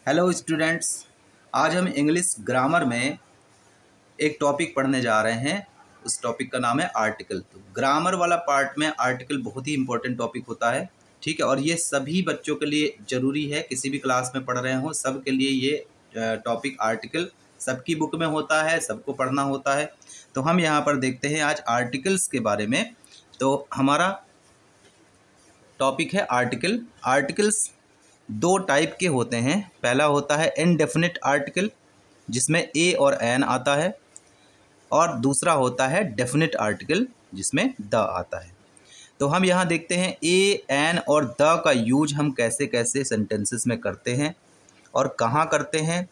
Hello students, आज हम English grammar में एक टॉपिक पढ़ने जा रहे हैं। उस टॉपिक का नाम है आर्टिकल। तो ग्रामर वाला पार्ट में आर्टिकल बहुत ही इंपॉर्टेंट टॉपिक होता है, ठीक है। और ये सभी बच्चों के लिए ज़रूरी है, किसी भी क्लास में पढ़ रहे हो सब के लिए ये टॉपिक आर्टिकल सबकी बुक में होता है, सबको पढ़ना होता है। तो हम यहाँ पर देखते हैं आज आर्टिकल्स के बारे में। तो हमारा टॉपिक है आर्टिकल। आर्टिकल्स दो टाइप के होते हैं। पहला होता है इनडेफिनिट आर्टिकल जिसमें ए और एन आता है, और दूसरा होता है डेफिनिट आर्टिकल जिसमें द आता है। तो हम यहाँ देखते हैं ए, एन और द का यूज हम कैसे कैसे सेंटेंसेस में करते हैं और कहाँ करते हैं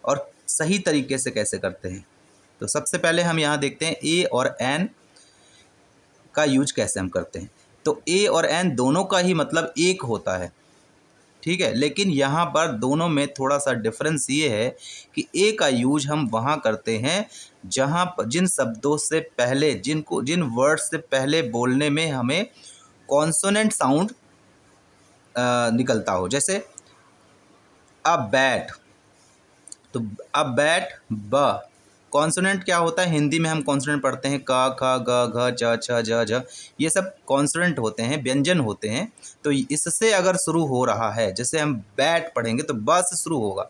और सही तरीके से कैसे करते हैं। तो सबसे पहले हम यहाँ देखते हैं ए और एन का यूज कैसे हम करते हैं। तो ए और एन दोनों का ही मतलब एक होता है, ठीक है। लेकिन यहाँ पर दोनों में थोड़ा सा डिफरेंस ये है कि ए का यूज हम वहाँ करते हैं जहाँ जिन शब्दों से पहले जिन वर्ड से पहले बोलने में हमें कॉन्सोनेंट साउंड निकलता हो। जैसे अ बैट, तो अ बैट ब कॉन्सोनेंट क्या होता है, हिंदी में हम कॉन्सोनेंट पढ़ते हैं क, ख, ग, घ, च, छ, ज, झ, ये सब कॉन्सोनेंट होते हैं, व्यंजन होते हैं। तो इससे अगर शुरू हो रहा है, जैसे हम बैट पढ़ेंगे तो ब से शुरू होगा,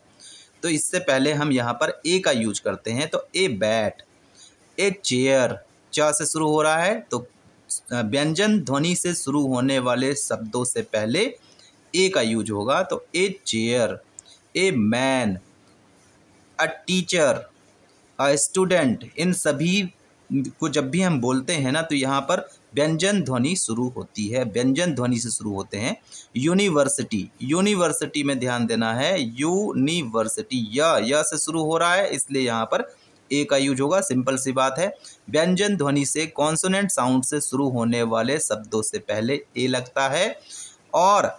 तो इससे पहले हम यहाँ पर ए का यूज करते हैं। तो ए बैट, ए चेयर, च से शुरू हो रहा है तो व्यंजन ध्वनि से शुरू होने वाले शब्दों से पहले ए का यूज होगा। तो a chair, a man, a teacher, student, इन सभी को जब भी हम बोलते हैं ना तो यहाँ पर व्यंजन ध्वनि शुरू होती है, व्यंजन ध्वनि से शुरू होते हैं। यूनिवर्सिटी, यूनिवर्सिटी में ध्यान देना है, यूनिवर्सिटी य से शुरू हो रहा है इसलिए यहाँ पर ए का यूज होगा। सिंपल सी बात है, व्यंजन ध्वनि से कॉन्सोनेंट साउंड से शुरू होने वाले शब्दों से पहले ए लगता है। और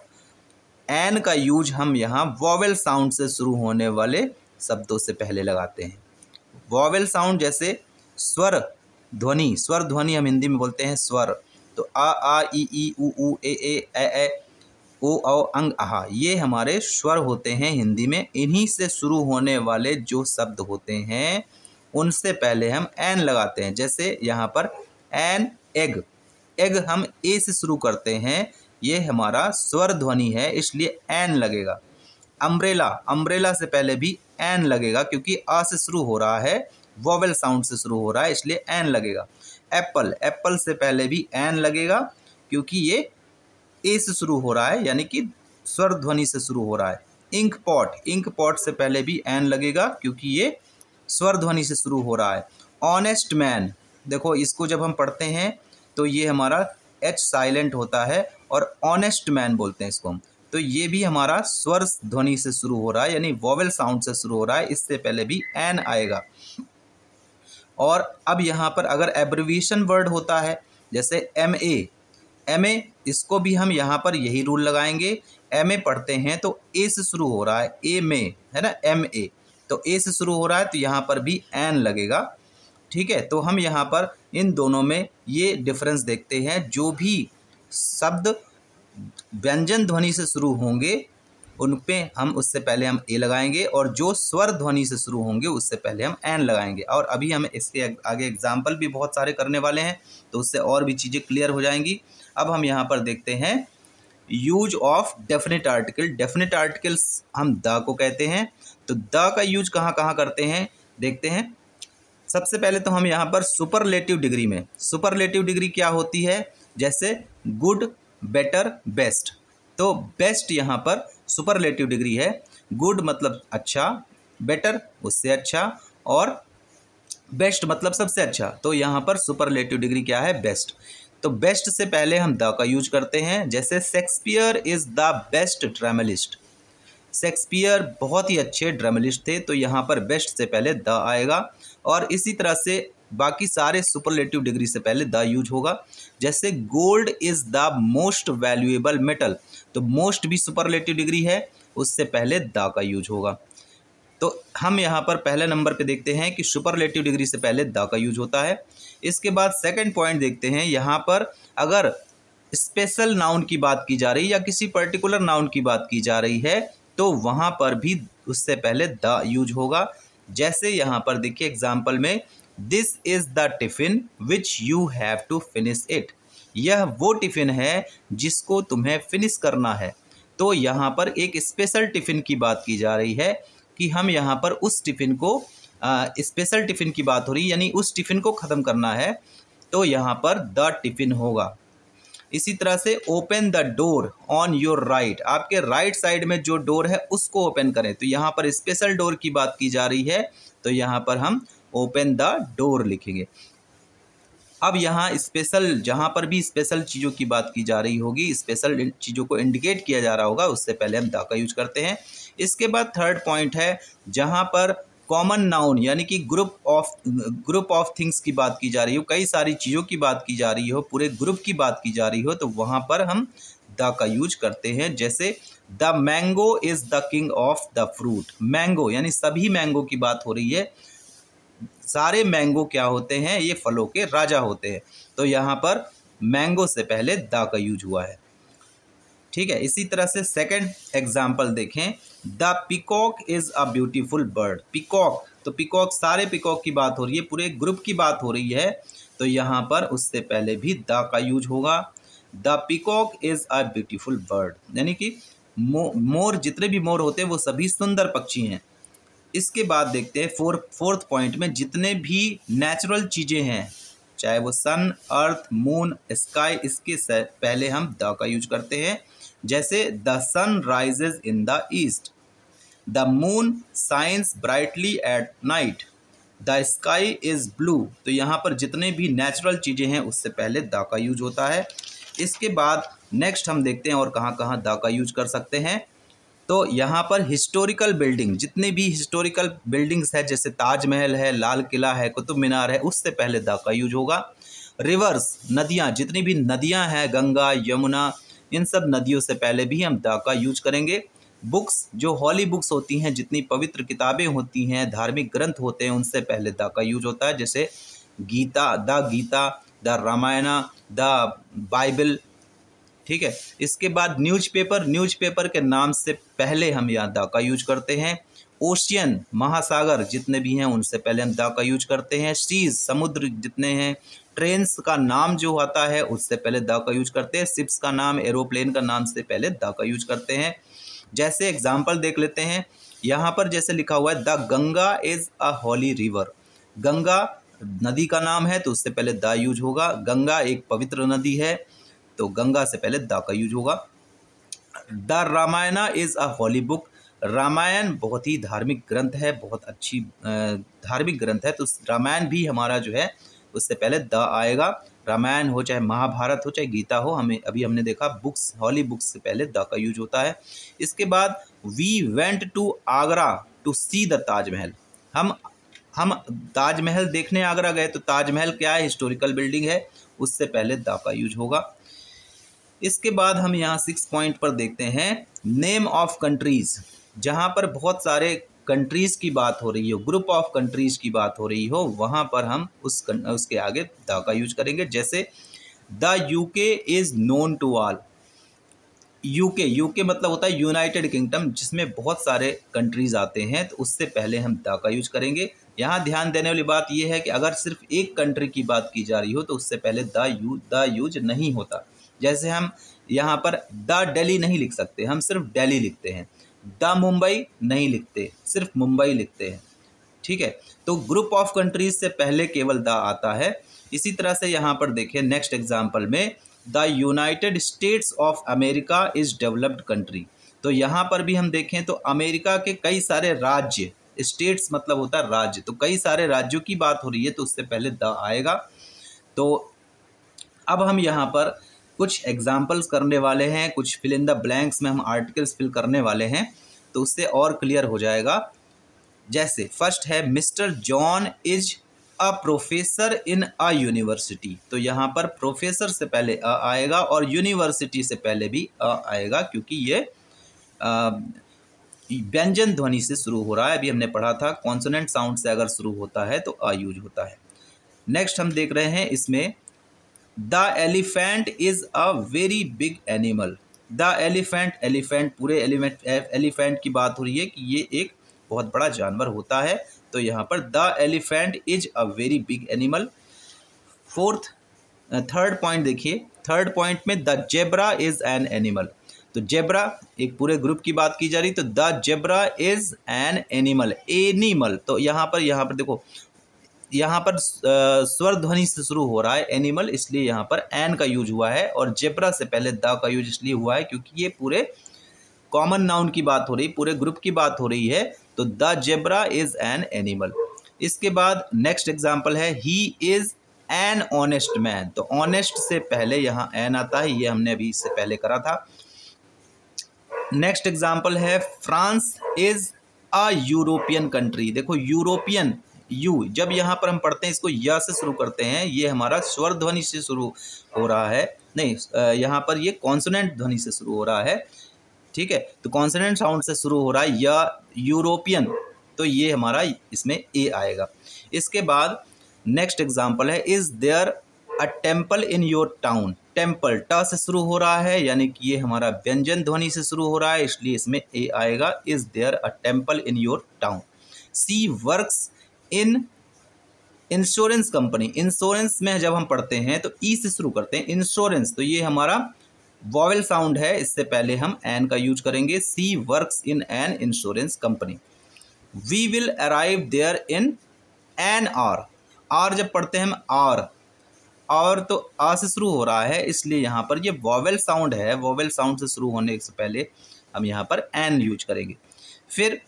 एन का यूज हम यहाँ वॉवेल साउंड से शुरू होने वाले शब्दों से पहले लगाते हैं। वॉवेल साउंड जैसे स्वर ध्वनि, स्वर ध्वनि हम हिंदी में बोलते हैं स्वर। तो आ ई उ ए ओ अंग आहा, ये हमारे स्वर होते हैं हिंदी में। इन्हीं से शुरू होने वाले जो शब्द होते हैं उनसे पहले हम एन लगाते हैं। जैसे यहाँ पर एन एग, एग हम ए से शुरू करते हैं, ये हमारा स्वर ध्वनि है इसलिए एन लगेगा। अम्ब्रेला, अम्ब्रेला से पहले भी एन लगेगा क्योंकि आ से शुरू हो रहा है, वॉवेल साउंड से शुरू हो रहा है इसलिए एन लगेगा। एप्पल, एप्पल से पहले भी एन लगेगा क्योंकि ये ए से शुरू हो रहा है यानी कि स्वर ध्वनि से शुरू हो रहा है। इंक पॉट, इंक पॉट से पहले भी एन लगेगा क्योंकि ये स्वर ध्वनि से शुरू हो रहा है। ऑनेस्ट मैन, देखो इसको जब हम पढ़ते हैं तो ये हमारा एच साइलेंट होता है और ऑनेस्ट मैन बोलते हैं इसको हम। तो ये भी हमारा स्वर ध्वनि से शुरू हो रहा है यानी वॉवेल साउंड से शुरू हो रहा है, इससे पहले भी एन आएगा। और अब यहाँ पर अगर एब्रिविएशन वर्ड होता है जैसे एम ए, इसको भी हम यहाँ पर यही रूल लगाएंगे। एम ए पढ़ते हैं तो ए से शुरू हो रहा है, ए में है ना, एम ए, तो ए से शुरू हो रहा है तो यहाँ पर भी एन लगेगा, ठीक है। तो हम यहाँ पर इन दोनों में ये डिफरेंस देखते हैं, जो भी शब्द व्यंजन ध्वनि से शुरू होंगे उन पे हम उससे पहले हम ए लगाएंगे, और जो स्वर ध्वनि से शुरू होंगे उससे पहले हम एन लगाएंगे। और अभी हम इसके आगे एग्जाम्पल भी बहुत सारे करने वाले हैं तो उससे और भी चीज़ें क्लियर हो जाएंगी। अब हम यहाँ पर देखते हैं use of definite article. Definite articles हम द को कहते हैं। तो द का यूज कहाँ कहाँ करते हैं देखते हैं। सबसे पहले तो हम यहाँ पर सुपरलेटिव डिग्री में, सुपरलेटिव डिग्री क्या होती है, जैसे गुड, बेटर, बेस्ट। तो बेस्ट यहाँ पर सुपरलेटिव डिग्री है। गुड मतलब अच्छा, बेटर उससे अच्छा, और बेस्ट मतलब सबसे अच्छा। तो यहाँ पर सुपरलेटिव डिग्री क्या है, बेस्ट। तो बेस्ट से पहले हम द का यूज करते हैं। जैसे Shakespeare is the best dramatist, Shakespeare बहुत ही अच्छे ड्रामेलिस्ट थे, तो यहाँ पर बेस्ट से पहले द आएगा। और इसी तरह से बाकी सारे सुपरलेटिव डिग्री से पहले द यूज होगा। जैसे gold is the most valuable metal, तो मोस्ट भी सुपरलेटिव डिग्री है, उससे पहले द का यूज होगा। तो हम यहाँ पर पहले नंबर पे देखते हैं कि सुपरलेटिव डिग्री से पहले द का यूज होता है। इसके बाद सेकंड पॉइंट देखते हैं, यहाँ पर अगर स्पेशल नाउन की बात की जा रही है या किसी पर्टिकुलर नाउन की बात की जा रही है तो तो वहाँ पर भी उससे पहले द यूज होगा। जैसे यहाँ पर देखिए एग्जाम्पल में, this is the tiffin which you have to finish it. यह वो टिफ़िन है जिसको तुम्हें फिनिश करना है। तो यहाँ पर एक स्पेशल टिफ़िन की बात की जा रही है कि हम यहाँ पर उस टिफ़िन को स्पेशल टिफ़िन की बात हो रही है, यानी उस टिफ़िन को ख़त्म करना है, तो यहाँ पर द टिफ़िन होगा। इसी तरह से open the door on your right, आपके राइट साइड में जो डोर है उसको ओपन करें। तो यहाँ पर स्पेशल डोर की बात की जा रही है, तो यहाँ पर हम ओपन द डोर लिखेंगे। अब यहाँ स्पेशल, जहाँ पर भी स्पेशल चीज़ों की बात की जा रही होगी, स्पेशल चीज़ों को इंडिकेट किया जा रहा होगा, उससे पहले हम द का यूज करते हैं। इसके बाद थर्ड पॉइंट है, जहाँ पर कॉमन नाउन यानी कि ग्रुप ऑफ थिंग्स की बात की जा रही हो, कई सारी चीज़ों की बात की जा रही हो, पूरे ग्रुप की बात की जा रही हो, तो वहाँ पर हम द का यूज करते हैं। जैसे the mango is the king of the fruit. Mango यानी सभी मैंगो की बात हो रही है, सारे मैंगो क्या होते हैं, ये फलों के राजा होते हैं। तो यहाँ पर मैंगो से पहले द का यूज हुआ है। ठीक है, इसी तरह से सेकंड एग्जाम्पल देखें, the peacock is a beautiful bird. Peacock, तो पिकॉक, सारे पिकॉक की बात हो रही है, पूरे ग्रुप की बात हो रही है, तो यहाँ पर उससे पहले भी द का यूज होगा। The peacock is a beautiful bird, यानी कि मोर, जितने भी मोर होते हैं वो सभी सुंदर पक्षी हैं। इसके बाद देखते हैं फोर्थ पॉइंट में, जितने भी नेचुरल चीज़ें हैं, चाहे वो सन, अर्थ, मून, स्काई, इसके पहले हम द का यूज करते हैं। जैसे the sun rises in the east, the moon shines brightly at night, the sky is blue. तो यहाँ पर जितने भी नेचुरल चीज़ें हैं उससे पहले द का यूज होता है। इसके बाद नेक्स्ट हम देखते हैं और कहाँ कहाँ द का यूज कर सकते हैं। तो यहाँ पर हिस्टोरिकल बिल्डिंग, जितने भी हिस्टोरिकल बिल्डिंग्स है, जैसे ताजमहल है, लाल किला है, कुतुब मीनार है, उससे पहले द का यूज होगा। रिवर्स, नदियाँ, जितनी भी नदियाँ हैं, गंगा, यमुना, इन सब नदियों से पहले भी हम द का यूज करेंगे। बुक्स, जो हॉली बुक्स होती हैं, जितनी पवित्र किताबें होती हैं, धार्मिक ग्रंथ होते हैं, उनसे पहले द का यूज होता है। जैसे Gita, the Ramayana, the Bible. ठीक है, इसके बाद न्यूज़पेपर के नाम से पहले हम यहाँ द का यूज करते हैं। ओशियन, महासागर जितने भी हैं उनसे पहले हम द का यूज करते हैं। सीज, समुद्र जितने हैं। ट्रेन्स का नाम जो आता है उससे पहले द का यूज करते हैं। शिप्स का नाम, एरोप्लेन का नाम से पहले द का यूज करते हैं। जैसे एग्जाम्पल देख लेते हैं, यहाँ पर जैसे लिखा हुआ है, the Ganga is a holy river. Ganga नदी का नाम है तो उससे पहले द यूज होगा। गंगा एक पवित्र नदी है, तो गंगा से पहले द का यूज होगा। The Ramayana is a holy book. Ramayana बहुत ही धार्मिक ग्रंथ है, बहुत अच्छी धार्मिक ग्रंथ है, तो रामायण भी हमारा जो है उससे पहले द आएगा। रामायण हो, चाहे महाभारत हो, चाहे गीता हो, हमने देखा बुक्स, हॉली बुक्स से पहले द का यूज होता है। इसके बाद we went to Agra to see the Taj Mahal. हम ताजमहल देखने आगरा गए, तो ताजमहल क्या है, हिस्टोरिकल बिल्डिंग है, उससे पहले द का यूज होगा। इसके बाद हम यहाँ 6 पॉइंट पर देखते हैं, नेम ऑफ कंट्रीज़। जहाँ पर बहुत सारे कंट्रीज़ की बात हो रही हो, ग्रुप ऑफ कंट्रीज़ की बात हो रही हो, वहाँ पर हम उसके आगे द का यूज करेंगे। जैसे the UK is known to all. UK मतलब होता है यूनाइटेड किंगडम, जिसमें बहुत सारे कंट्रीज़ आते हैं, तो उससे पहले हम द का यूज करेंगे। यहाँ ध्यान देने वाली बात यह है कि अगर सिर्फ एक कंट्री की बात की जा रही हो तो उससे पहले द यूज नहीं होता। जैसे हम यहाँ पर द दिल्ली नहीं लिख सकते, हम सिर्फ दिल्ली लिखते हैं। द मुंबई नहीं लिखते, सिर्फ मुंबई लिखते हैं। ठीक है, तो ग्रुप ऑफ कंट्रीज से पहले केवल द आता है। इसी तरह से यहाँ पर देखिए नेक्स्ट एग्जाम्पल में, the United states of America is developed country. तो यहाँ पर भी हम देखें तो अमेरिका के कई सारे राज्य, स्टेट्स मतलब होता है राज्य, तो कई सारे राज्यों की बात हो रही है, तो उससे पहले द आएगा। तो अब हम यहाँ पर कुछ एग्जाम्पल्स करने वाले हैं, कुछ फिल इन द ब्लैंक्स में हम आर्टिकल्स फिल करने वाले हैं, तो उससे और क्लियर हो जाएगा। जैसे फर्स्ट है, mister John is a professor in a university. तो यहाँ पर प्रोफेसर से पहले अ आएगा और यूनिवर्सिटी से पहले भी अ आएगा, क्योंकि ये व्यंजन ध्वनि से शुरू हो रहा है। अभी हमने पढ़ा था कॉन्सोनेंट साउंड से अगर शुरू होता है तो अ यूज होता है। नेक्स्ट हम देख रहे हैं इसमें, the elephant is a very big animal. The elephant, elephant पूरे एलिफेंट की बात हो रही है कि ये एक बहुत बड़ा जानवर होता है, तो यहाँ पर the elephant is a very big animal. Third point देखिए, थर्ड पॉइंट में the zebra is an animal, तो जेब्रा एक पूरे ग्रुप की बात की जा रही, तो the zebra is an animal, animal, तो यहाँ पर देखो, यहाँ पर स्वर ध्वनि से शुरू हो रहा है एनिमल, इसलिए यहाँ पर एन का यूज हुआ है, और जेब्रा से पहले द का यूज इसलिए हुआ है क्योंकि ये पूरे कॉमन नाउन की बात हो रही, पूरे ग्रुप की बात हो रही है, तो the zebra is an animal. इसके बाद नेक्स्ट एग्जाम्पल है he is an honest man, तो ऑनेस्ट से पहले यहाँ एन आता है, ये हमने अभी इससे पहले करा था। नेक्स्ट एग्जाम्पल है France is a European country, देखो यूरोपियन, यू जब यहाँ पर हम पढ़ते हैं इसको या से शुरू करते हैं, ये हमारा स्वर ध्वनि से शुरू हो रहा है, नहीं यहाँ पर ये कॉन्सोनेंट ध्वनि से शुरू हो रहा है, ठीक है, तो कॉन्सोनेंट साउंड से शुरू हो रहा है या यूरोपियन, तो ये हमारा इसमें ए आएगा। इसके बाद नेक्स्ट एग्जाम्पल है is there a temple in your town, temple T से शुरू हो रहा है, यानी कि ये हमारा व्यंजन ध्वनि से शुरू हो रहा है, इसलिए इसमें ए आएगा, is there a temple in your town. She works in insurance company, insurance में जब हम पढ़ते हैं तो ई से शुरू करते हैं, इंश्योरेंस, तो ये हमारा वॉवेल साउंड है, इससे पहले हम एन का यूज करेंगे, she works in an insurance company. We will arrive there in an hour, आर जब पढ़ते हैं हम आर, और तो आ से शुरू हो रहा है, इसलिए यहाँ पर ये वॉवेल साउंड है, वॉवेल साउंड से शुरू होने से पहले हम यहाँ पर एन यूज करेंगे। फिर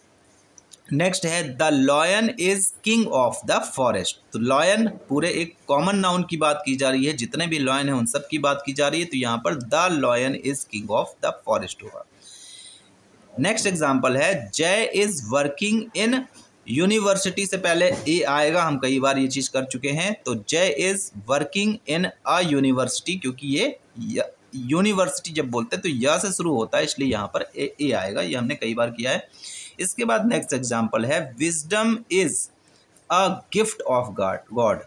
नेक्स्ट है the lion is king of the forest, तो लॉयन पूरे एक कॉमन नाउन की बात की जा रही है, जितने भी लॉयन हैं उन सब की बात की जा रही है, तो यहाँ पर the lion is king of the forest होगा। नेक्स्ट एग्जाम्पल है जय इज वर्किंग इन यूनिवर्सिटी, से पहले ए आएगा, हम कई बार ये चीज़ कर चुके हैं, तो जय is working in a university, क्योंकि ये यूनिवर्सिटी जब बोलते हैं तो या से शुरू होता है, इसलिए यहाँ पर ए आएगा, ये हमने कई बार किया है। इसके बाद नेक्स्ट एग्जाम्पल है wisdom is a gift of God,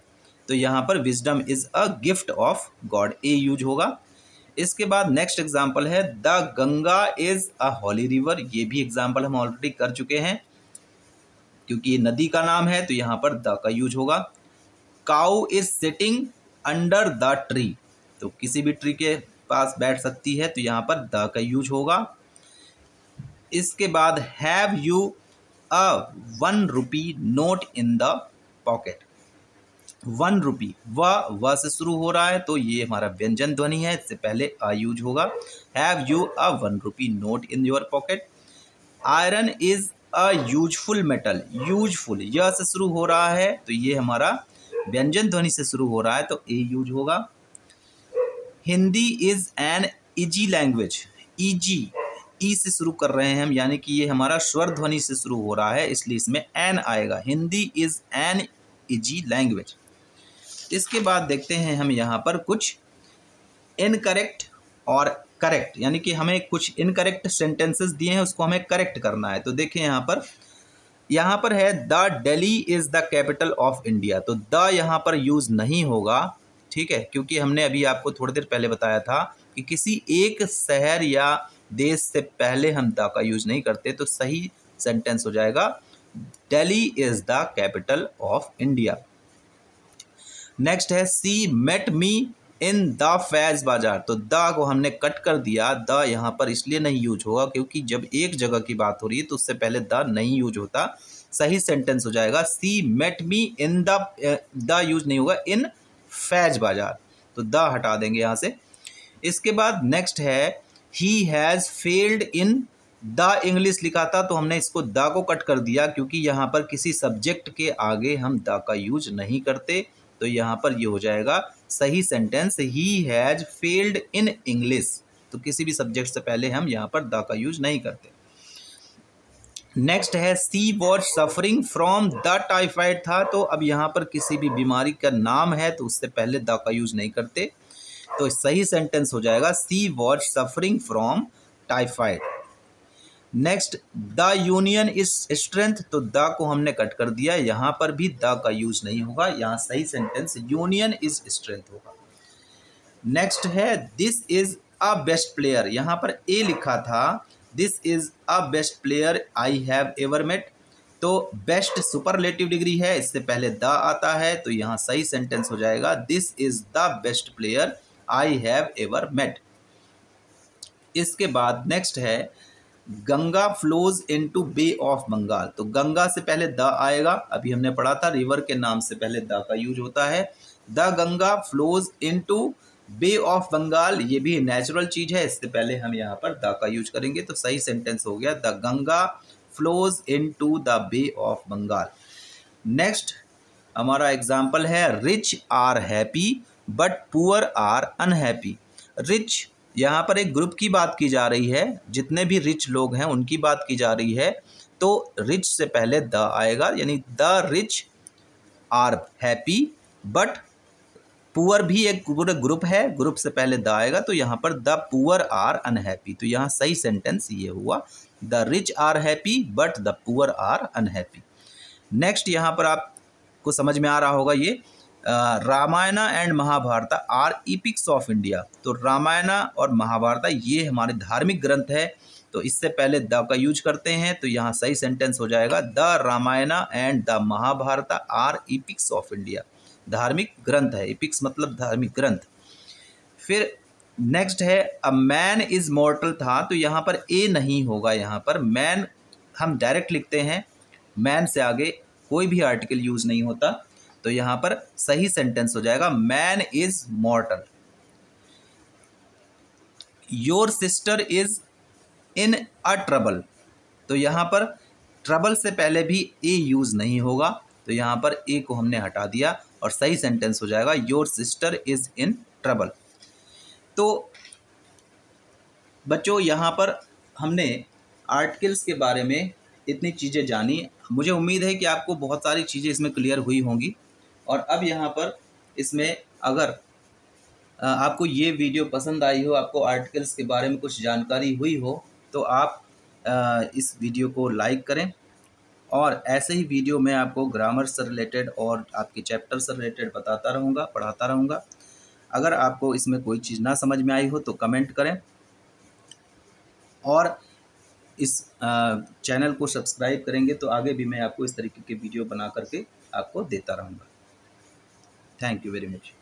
तो यहाँ पर wisdom is a gift of God, a use होगा। इसके बाद नेक्स्ट एग्जाम्पल है the Ganga is a holy river, ये भी एग्जाम्पल हम ऑलरेडी कर चुके हैं, क्योंकि ये नदी का नाम है, तो यहाँ पर द का यूज होगा। Cow is sitting under the tree, तो किसी भी ट्री के पास बैठ सकती है, तो यहाँ पर द का यूज होगा। इसके बाद have you a 1 rupee note in the pocket, 1 रुपी, व से शुरू हो रहा है, तो ये हमारा व्यंजन ध्वनि है, इससे पहले अ यूज होगा। Have you a 1 rupee note in your pocket. Iron is a useful metal, useful यह से शुरू हो रहा है, तो ये हमारा व्यंजन ध्वनि से शुरू हो रहा है, तो ए यूज होगा। Hindi is an easy language, easy E से शुरू कर रहे हैं हम, यानी कि ये हमारा स्वर ध्वनि से शुरू हो रहा है, इसलिए इसमें एन आएगा, Hindi is an easy language. इसके बाद देखते हैं हम यहाँ पर कुछ इनकरेक्ट और करेक्ट, यानी कि हमें कुछ इनकरेक्ट सेंटेंसेस दिए हैं, उसको हमें करेक्ट करना है। तो देखिए यहाँ पर है the Delhi is the capital of India, तो द यहाँ पर यूज नहीं होगा, ठीक है, क्योंकि हमने अभी आपको थोड़ी देर पहले बताया था कि किसी एक शहर या देश से पहले हम द का यूज नहीं करते, तो सही सेंटेंस हो जाएगा Delhi is the capital of India. Next है she met me in the Faiz Bazar, तो द को हमने कट कर दिया, द यहाँ पर इसलिए नहीं यूज होगा क्योंकि जब एक जगह की बात हो रही है तो उससे पहले द नहीं यूज होता, सही सेंटेंस हो जाएगा she met me in the use नहीं होगा इन फैज बाजार, तो द हटा देंगे यहाँ से। इसके बाद नेक्स्ट है he has failed in the English लिखा था, तो हमने इसको द को कट कर दिया क्योंकि यहाँ पर किसी सब्जेक्ट के आगे हम द का यूज नहीं करते, तो यहाँ पर ये हो जाएगा सही sentence he has failed in English, तो किसी भी सब्जेक्ट से पहले हम यहाँ पर द का यूज नहीं करते। नेक्स्ट है she was suffering from the typhoid था, तो अब यहाँ पर किसी भी बीमारी का नाम है तो उससे पहले द का यूज नहीं करते, तो सही सेंटेंस हो जाएगा she was suffering from typhoid. Next the union is strength, तो द को हमने कट कर दिया, यहाँ पर भी द का यूज नहीं होगा, यहाँ सही सेंटेंस यूनियन इज स्ट्रेंथ होगा। नेक्स्ट है this is a best player, यहाँ पर ए लिखा था, this is a best player I have ever met. तो बेस्ट सुपरलेटिव डिग्री है, इससे पहले द आता है, तो यहाँ सही सेंटेंस हो जाएगा this is the best player I have ever met. इसके बाद नेक्स्ट है Ganga flows into Bay of Bengal. तो गंगा से पहले द आएगा, अभी हमने पढ़ा था रिवर के नाम से पहले द का यूज होता है। The Ganga flows into Bay of Bengal, ये भी नेचुरल चीज है, इससे पहले हम यहाँ पर द का यूज करेंगे, तो सही सेंटेंस हो गया the Ganga flows into the Bay of Bengal. Next हमारा एग्जाम्पल है rich are happy but poor are unhappy. Rich, यहाँ पर एक ग्रुप की बात की जा रही है, जितने भी रिच लोग हैं उनकी बात की जा रही है, तो रिच से पहले द आएगा, यानी the rich are happy but poor भी एक पूरा ग्रुप है, ग्रुप से पहले द आएगा, तो यहाँ पर द पुअर आर अनहैप्पी। तो यहाँ सही सेंटेंस ये हुआ the rich are happy but the poor are unhappy. Next यहाँ पर आपको समझ में आ रहा होगा ये Ramayana and Mahabharata are epics of India. तो रामायण और महाभारत ये हमारे धार्मिक ग्रंथ है, तो इससे पहले द का यूज करते हैं, तो यहाँ सही सेंटेंस हो जाएगा the Ramayana and the Mahabharata are epics of India. धार्मिक ग्रंथ है, इपिक्स मतलब धार्मिक ग्रंथ। फिर नेक्स्ट है अ मैन इज मॉर्टल था, तो यहाँ पर ए नहीं होगा, यहाँ पर मैन हम डायरेक्ट लिखते हैं, मैन से आगे कोई भी आर्टिकल यूज नहीं होता, तो यहाँ पर सही सेंटेंस हो जाएगा man is मॉर्टल। Your sister is in a trouble, तो यहाँ पर ट्रबल से पहले भी ए यूज नहीं होगा, तो यहाँ पर ए को हमने हटा दिया और सही सेंटेंस हो जाएगा your sister is in trouble. तो बच्चों यहाँ पर हमने आर्टिकल्स के बारे में इतनी चीज़ें जानी, मुझे उम्मीद है कि आपको बहुत सारी चीज़ें इसमें क्लियर हुई होंगी। और अब यहाँ पर इसमें अगर आपको ये वीडियो पसंद आई हो, आपको आर्टिकल्स के बारे में कुछ जानकारी हुई हो, तो आप इस वीडियो को लाइक करें, और ऐसे ही वीडियो मैं आपको ग्रामर से रिलेटेड और आपके चैप्टर से रिलेटेड बताता रहूँगा, पढ़ाता रहूँगा। अगर आपको इसमें कोई चीज़ ना समझ में आई हो तो कमेंट करें, और इस चैनल को सब्सक्राइब करेंगे तो आगे भी मैं आपको इस तरीके के वीडियो बना करके आपको देता रहूँगा। Thank you very much.